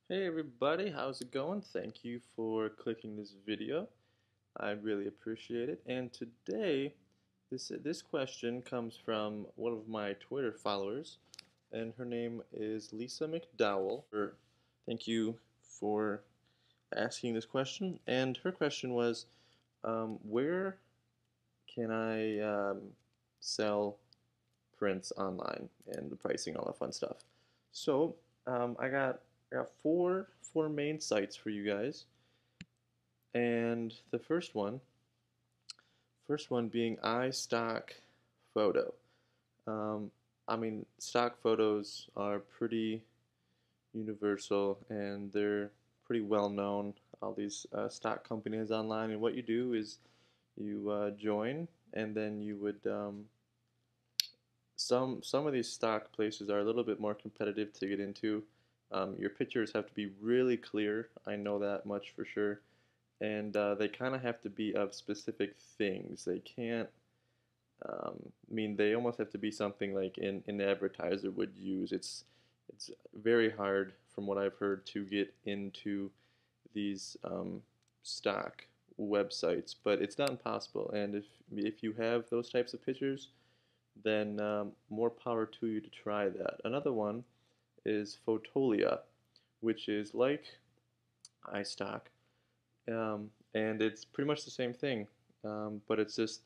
Hey everybody, how's it going? Thank you for clicking this video. I really appreciate it. And today, this question comes from one of my Twitter followers, and her name is Lisa McDowell. Thank you for asking this question. And her question was, where can I sell prints online and the pricing, all that fun stuff. So I got four main sites for you guys, and the first one being iStock Photo. Um, I mean, stock photos are pretty universal and they're pretty well known. All these stock companies online, and what you do is you join, and then you would some of these stock places are a little bit more competitive to get into. Your pictures have to be really clear. I know that much for sure, and they kind of have to be of specific things. They can't. I mean, they almost have to be something like an advertiser would use. It's very hard, from what I've heard, to get into these stock websites, but it's not impossible. And if you have those types of pictures, then more power to you to try that. Another one is Fotolia, which is like iStock, and it's pretty much the same thing, but it's just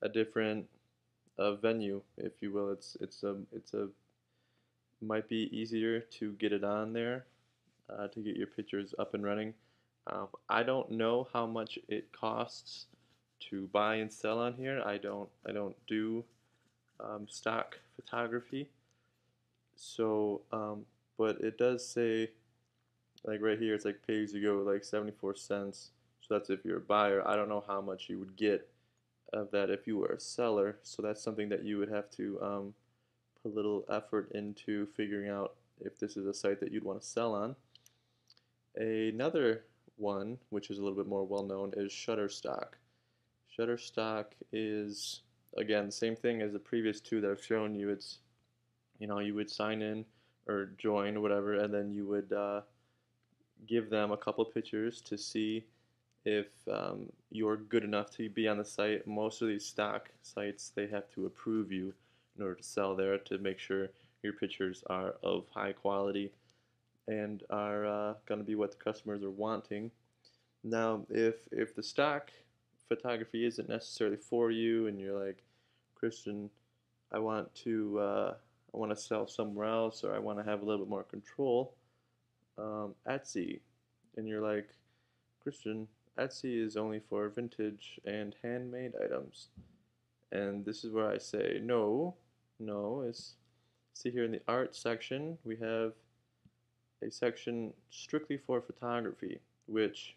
a different venue, if you will. It's a might be easier to get it on there, to get your pictures up and running. I don't know how much it costs to buy and sell on here. I don't do stock photography. So, but it does say, like right here, it's like pay as you go, like 74 cents. So that's if you're a buyer. I don't know how much you would get of that if you were a seller. So that's something that you would have to put a little effort into figuring out if this is a site that you'd want to sell on. Another one, which is a little bit more well known, is Shutterstock. Shutterstock is, again, the same thing as the previous two that I've shown you. It's, you would sign in or join or whatever, and then you would give them a couple pictures to see if you're good enough to be on the site. Most of these stock sites, they have to approve you in order to sell there, to make sure your pictures are of high quality and are going to be what the customers are wanting. Now, if the stock photography isn't necessarily for you, and you're like, Christian, I want to sell somewhere else, or I want to have a little bit more control, Etsy, and you're like, Christian, Etsy is only for vintage and handmade items, and this is where I say no, no. See here in the art section, we have a section strictly for photography, which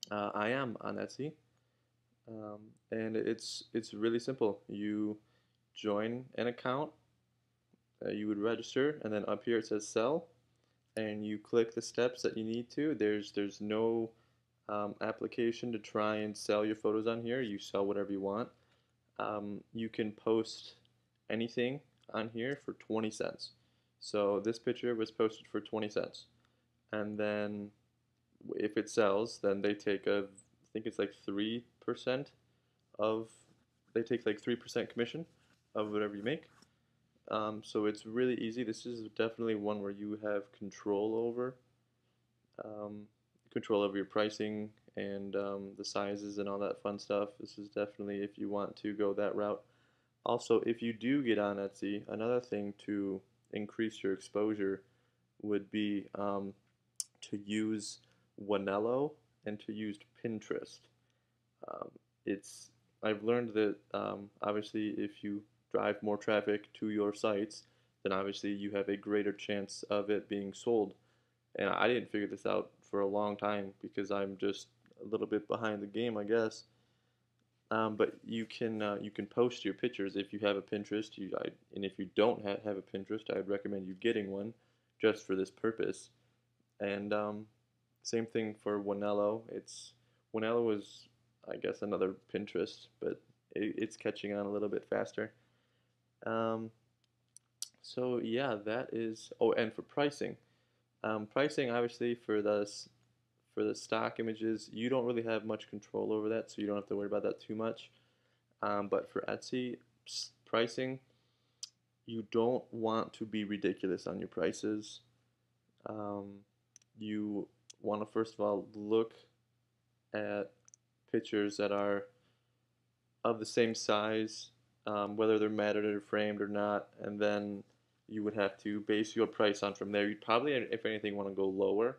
I am on Etsy, um, and it's really simple. You join an account, you would register, and then up here it says sell, and you click the steps that you need to. There's no application to try and sell your photos on here. You sell whatever you want. You can post anything on here for 20 cents. So this picture was posted for 20 cents. And then if it sells, then they take I think it's like 3% of, they take like 3% commission of whatever you make. So it's really easy. This is definitely one where you have um, control over your pricing and the sizes and all that fun stuff. This is definitely if you want to go that route. Also, if you do get on Etsy, another thing to increase your exposure would be to use Wanello and to use Pinterest. Um, it's I've learned that obviously if you drive more traffic to your sites, then obviously you have a greater chance of it being sold. And I didn't figure this out for a long time because I'm just a little bit behind the game, I guess. But you can post your pictures if you have a Pinterest. And if you don't have a Pinterest, I'd recommend you getting one just for this purpose. And same thing for Wanello. Wanello is, I guess, another Pinterest, but it's catching on a little bit faster. Um, so yeah, that is. Oh, and for pricing, Pricing, obviously, for the stock images, you don't really have much control over that, so you don't have to worry about that too much. But for Etsy pricing, you don't want to be ridiculous on your prices. Um, you want to first of all look at pictures that are of the same size, whether they're matted or framed or not, and then you would have to base your price on from there. You'd probably, if anything, want to go lower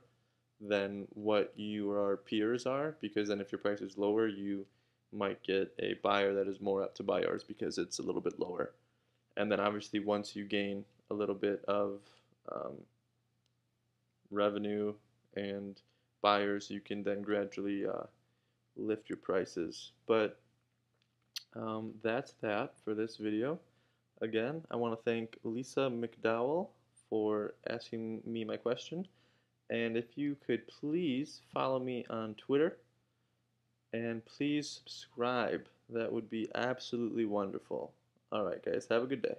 than what your peers are, because then if your price is lower, you might get a buyer that is more apt to buy yours because it's a little bit lower. And then obviously once you gain a little bit of um, revenue and buyers, you can then gradually lift your prices. But that's that for this video. Again, I want to thank Lisa McDowell for asking me my question. And if you could please follow me on Twitter and please subscribe, that would be absolutely wonderful. Alright, guys, have a good day.